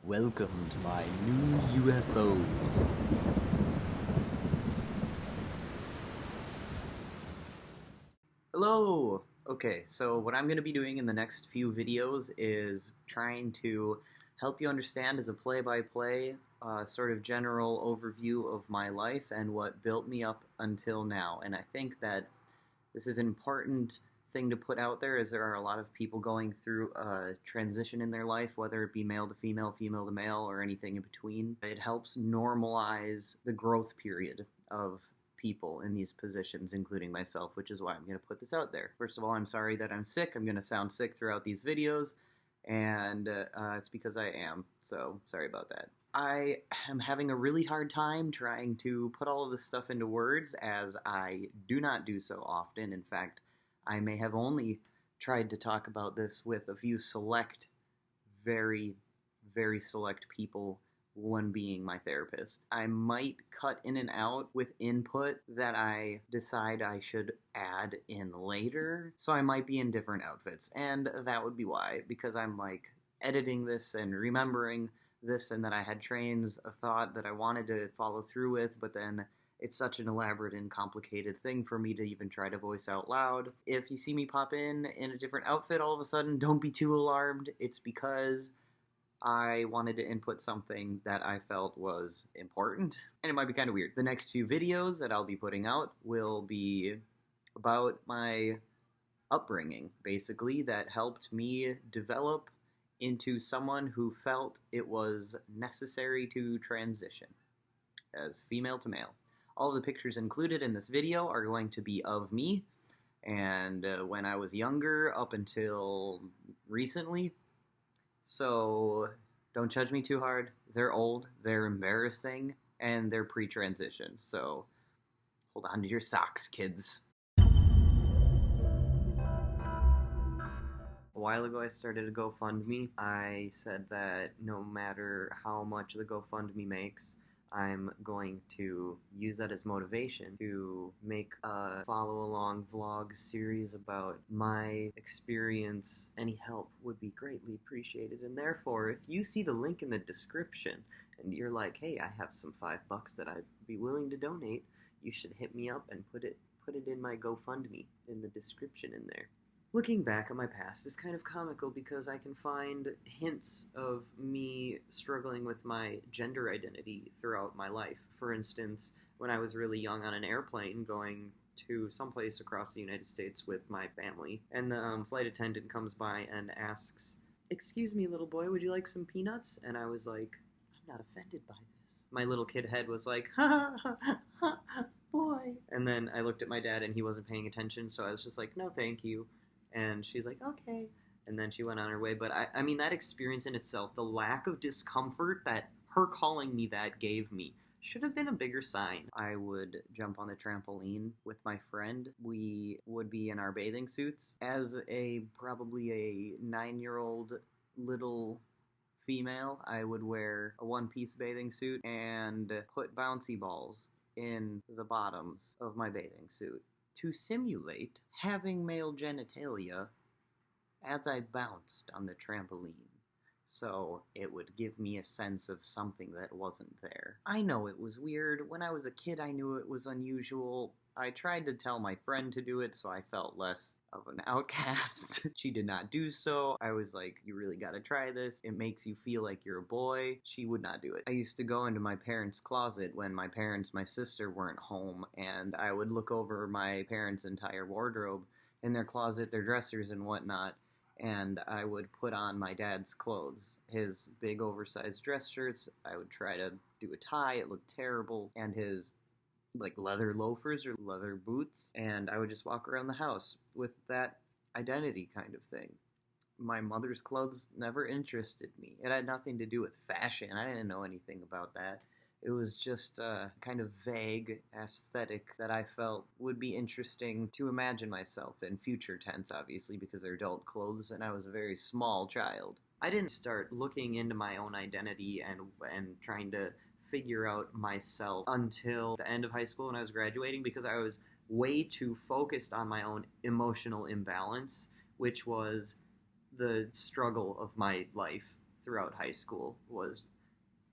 Welcome to my new UFOs. Hello! Okay, so what I'm going to be doing in the next few videos is trying to help you understand as a play-by-play, sort of general overview of my life and what built me up until now. And I think that this is an important thing to put out there, as there are a lot of people going through a transition in their life, whether it be male to female, female to male, or anything in between. It helps normalize the growth period of people in these positions, including myself, which is why I'm going to put this out there. First of all, I'm sorry that I'm sick. I'm going to sound sick throughout these videos, and it's because I am, so sorry about that. I am having a really hard time trying to put all of this stuff into words, as I do not do so often. In fact, I may have only tried to talk about this with a few select, very, very select people, one being my therapist. I might cut in and out with input that I decide I should add in later, so I might be in different outfits, and that would be why, because I'm like editing this and remembering this, and then I had trains of thought that I wanted to follow through with, but then it's such an elaborate and complicated thing for me to even try to voice out loud. If you see me pop in a different outfit all of a sudden, don't be too alarmed. It's because I wanted to input something that I felt was important, and it might be kind of weird. The next few videos that I'll be putting out will be about my upbringing, basically, that helped me develop into someone who felt it was necessary to transition as female to male. All of the pictures included in this video are going to be of me, and when I was younger up until recently. So don't judge me too hard. They're old, they're embarrassing, and they're pre-transition. So hold on to your socks, kids. A while ago I started a GoFundMe. I said that no matter how much the GoFundMe makes, I'm going to use that as motivation to make a follow-along vlog series about my experience. Any help would be greatly appreciated, and therefore, if you see the link in the description and you're like, hey, I have some $5 that I'd be willing to donate, you should hit me up and put it in my GoFundMe in the description in there. Looking back at my past is kind of comical because I can find hints of me struggling with my gender identity throughout my life. For instance, when I was really young on an airplane going to someplace across the United States with my family, and the flight attendant comes by and asks, "Excuse me, little boy, would you like some peanuts?" And I was like, I'm not offended by this. My little kid head was like, ha ha ha ha, boy. And then I looked at my dad and he wasn't paying attention, so I was just like, no thank you. And she's like, okay. And then she went on her way. But I mean, that experience in itself, the lack of discomfort that her calling me that gave me, should have been a bigger sign. I would jump on the trampoline with my friend. We would be in our bathing suits. As probably a 9-year-old little female, I would wear a one-piece bathing suit and put bouncy balls in the bottoms of my bathing suit to simulate having male genitalia as I bounced on the trampoline, so it would give me a sense of something that wasn't there. I know it was weird. When I was a kid, I knew it was unusual. I tried to tell my friend to do it so I felt less of an outcast. She did not do so. I was like, you really gotta try this. It makes you feel like you're a boy. She would not do it. I used to go into my parents' closet when my sister weren't home, and I would look over my parents' entire wardrobe in their closet, their dressers and whatnot, and I would put on my dad's clothes. His big oversized dress shirts, I would try to do a tie. It looked terrible. And his like leather loafers or leather boots, and I would just walk around the house with that identity kind of thing. My mother's clothes never interested me. It had nothing to do with fashion. I didn't know anything about that. It was just a kind of vague aesthetic that I felt would be interesting to imagine myself in, future tense, obviously, because they're adult clothes, and I was a very small child. I didn't start looking into my own identity and trying to figure out myself until the end of high school when I was graduating, because I was way too focused on my own emotional imbalance, which was the struggle of my life throughout high school was,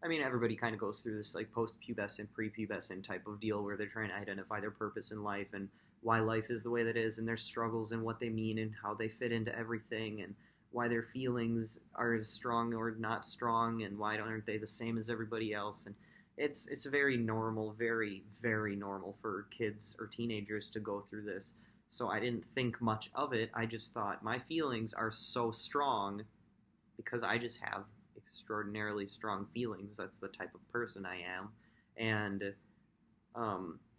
I mean, everybody kind of goes through this like post-pubescent, pre-pubescent type of deal where they're trying to identify their purpose in life and why life is the way that is and their struggles and what they mean and how they fit into everything and why their feelings are as strong or not strong and why aren't they the same as everybody else. And it's very normal, very, very normal for kids or teenagers to go through this. So I didn't think much of it. I just thought my feelings are so strong because I just have extraordinarily strong feelings. That's the type of person I am. And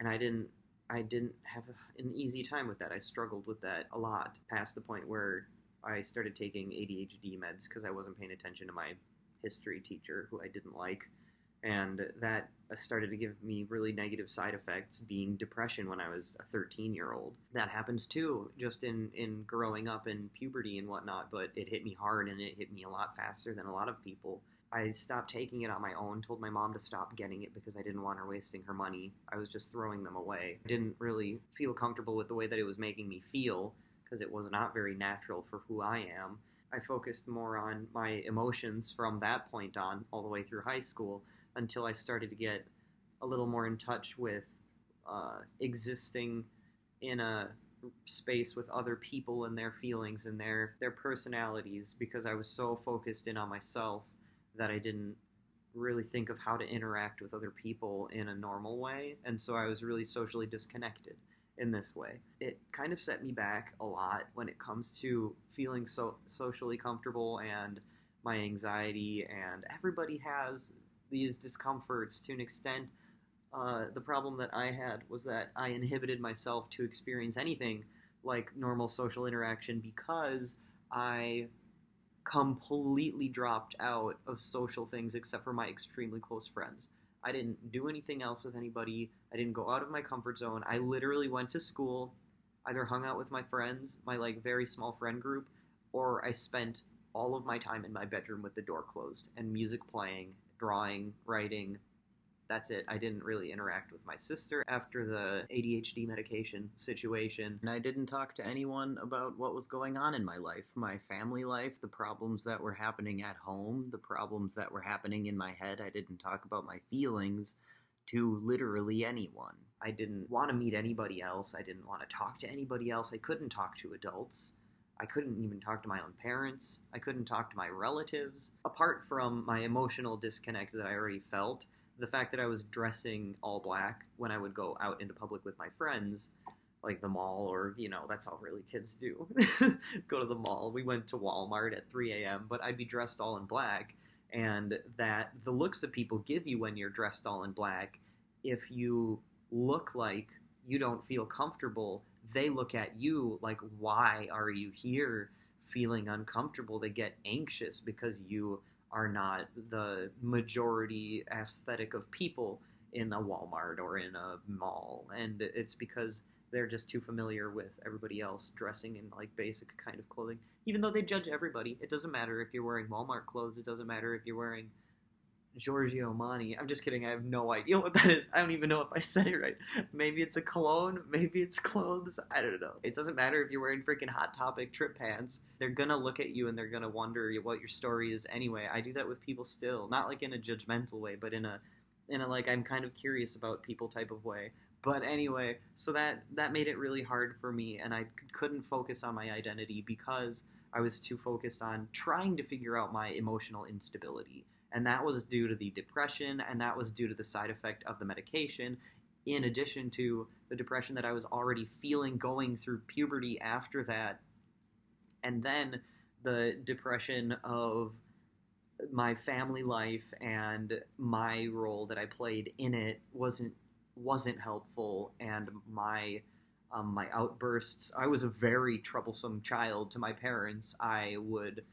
I didn't have an easy time with that. I struggled with that a lot, past the point where I started taking ADHD meds because I wasn't paying attention to my history teacher, who I didn't like. And that started to give me really negative side effects, being depression when I was a 13-year-old. That happens too, just in growing up in puberty and whatnot, but it hit me hard and it hit me a lot faster than a lot of people. I stopped taking it on my own, told my mom to stop getting it because I didn't want her wasting her money. I was just throwing them away. I didn't really feel comfortable with the way that it was making me feel because it was not very natural for who I am. I focused more on my emotions from that point on, all the way through high school, until I started to get a little more in touch with existing in a space with other people and their feelings and their personalities, because I was so focused in on myself that I didn't really think of how to interact with other people in a normal way, and so I was really socially disconnected in this way. It kind of set me back a lot when it comes to feeling so socially comfortable and my anxiety, and everybody has these discomforts to an extent. The problem that I had was that I inhibited myself to experience anything like normal social interaction because I completely dropped out of social things except for my extremely close friends. I didn't do anything else with anybody. I didn't go out of my comfort zone. I literally went to school, either hung out with my friends, my like very small friend group, or I spent all of my time in my bedroom with the door closed and music playing, drawing, writing. That's it. I didn't really interact with my sister after the ADHD medication situation. And I didn't talk to anyone about what was going on in my life, my family life, the problems that were happening at home, the problems that were happening in my head. I didn't talk about my feelings to literally anyone. I didn't want to meet anybody else. I didn't want to talk to anybody else. I couldn't talk to adults. I couldn't even talk to my own parents. I couldn't talk to my relatives. Apart from my emotional disconnect that I already felt, the fact that I was dressing all black when I would go out into public with my friends, like the mall, or, that's all really kids do. Go to the mall. We went to Walmart at 3 a.m., but I'd be dressed all in black, and that the looks that people give you when you're dressed all in black, if you look like you don't feel comfortable, they look at you like, why are you here feeling uncomfortable? They get anxious because you are not the majority aesthetic of people in a Walmart or in a mall. And it's because they're just too familiar with everybody else dressing in like basic kind of clothing. Even though they judge everybody. It doesn't matter if you're wearing Walmart clothes. It doesn't matter if you're wearing Giorgio Armani. I'm just kidding. I have no idea what that is. I don't even know if I said it right. Maybe it's a cologne. Maybe it's clothes. I don't know. It doesn't matter if you're wearing freaking Hot Topic trip pants. They're gonna look at you and they're gonna wonder what your story is anyway. I do that with people still. Not like in a judgmental way, but in a like I'm kind of curious about people type of way. But anyway, so that made it really hard for me, and I couldn't focus on my identity because I was too focused on trying to figure out my emotional instability. And that was due to the depression, and that was due to the side effect of the medication, in addition to the depression that I was already feeling going through puberty after that, and then the depression of my family life and my role that I played in it wasn't helpful, and my outbursts. I was a very troublesome child to my parents. I would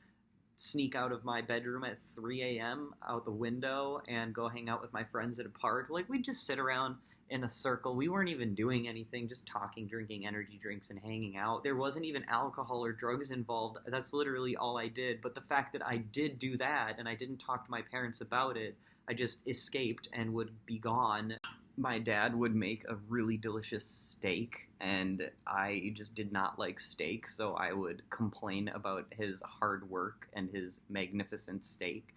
sneak out of my bedroom at 3 a.m. out the window and go hang out with my friends at a park. Like, we'd just sit around in a circle. We weren't even doing anything, just talking, drinking energy drinks, and hanging out. There wasn't even alcohol or drugs involved. That's literally all I did. But the fact that I did do that and I didn't talk to my parents about it, I just escaped and would be gone. My dad would make a really delicious steak, and I just did not like steak, so I would complain about his hard work and his magnificent steak.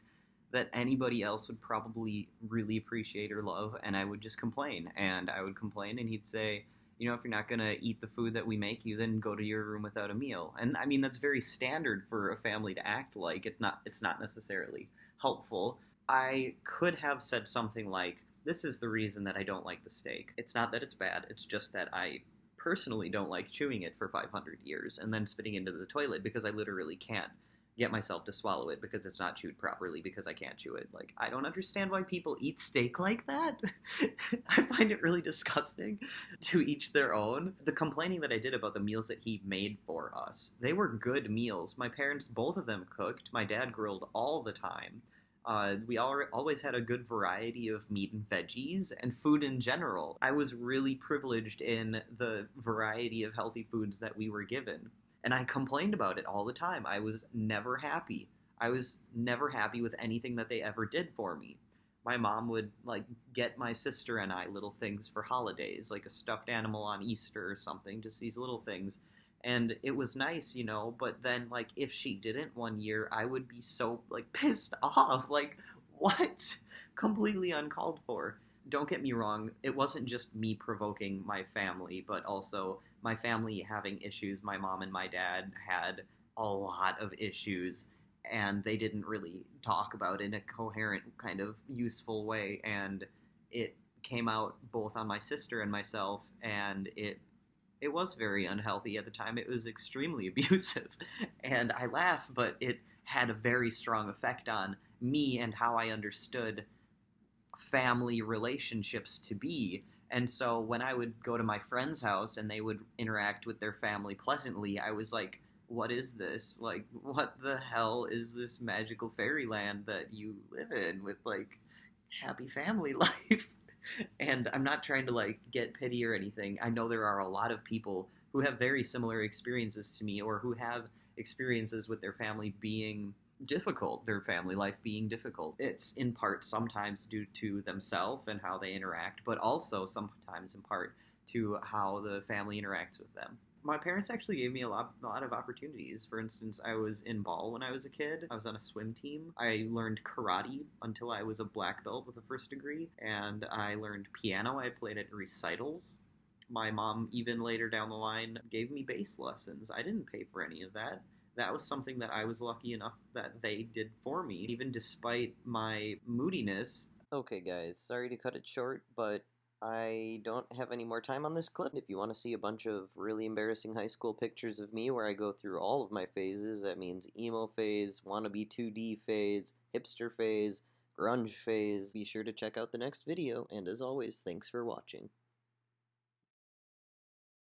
that anybody else would probably really appreciate or love, and I would just complain. And I would complain, and he'd say, if you're not going to eat the food that we make you, then go to your room without a meal. And I mean, that's very standard for a family to act like. It's not necessarily helpful. I could have said something like, this is the reason that I don't like the steak. It's not that it's bad, it's just that I personally don't like chewing it for 500 years and then spitting into the toilet because I literally can't get myself to swallow it because it's not chewed properly because I can't chew it. Like, I don't understand why people eat steak like that. I find it really disgusting. To each their own. The complaining that I did about the meals that he made for us, they were good meals. My parents, both of them cooked. My dad grilled all the time. We always had a good variety of meat and veggies and food in general. I was really privileged in the variety of healthy foods that we were given. And I complained about it all the time. I was never happy. I was never happy with anything that they ever did for me. My mom would like get my sister and I little things for holidays, like a stuffed animal on Easter or something, just these little things. And it was nice, but then like if she didn't one year, I would be so like pissed off. Like, what? Completely uncalled for. Don't get me wrong, it wasn't just me provoking my family, but also my family having issues. My mom and my dad had a lot of issues, and they didn't really talk about it in a coherent, kind of useful way. And it came out both on my sister and myself, and it was very unhealthy at the time. It was extremely abusive. And I laugh, but it had a very strong effect on me and how I understood family relationships to be. And so when I would go to my friend's house and they would interact with their family pleasantly, I was like, what is this? Like, what the hell is this magical fairyland that you live in with, like, happy family life? And I'm not trying to, like, get pity or anything. I know there are a lot of people who have very similar experiences to me, or who have experiences with their family being difficult, their family life being difficult. It's in part sometimes due to themselves and how they interact, but also sometimes in part to how the family interacts with them. My parents actually gave me a lot of opportunities. For instance, I was in ball when I was a kid. I was on a swim team. I learned karate until I was a black belt with a first degree, and I learned piano. I played at recitals. My mom, even later down the line, gave me bass lessons. I didn't pay for any of that. That was something that I was lucky enough that they did for me, even despite my moodiness. Okay, guys, sorry to cut it short, but I don't have any more time on this clip. If you want to see a bunch of really embarrassing high school pictures of me where I go through all of my phases, that means emo phase, wannabe 2D phase, hipster phase, grunge phase, be sure to check out the next video, and as always, thanks for watching.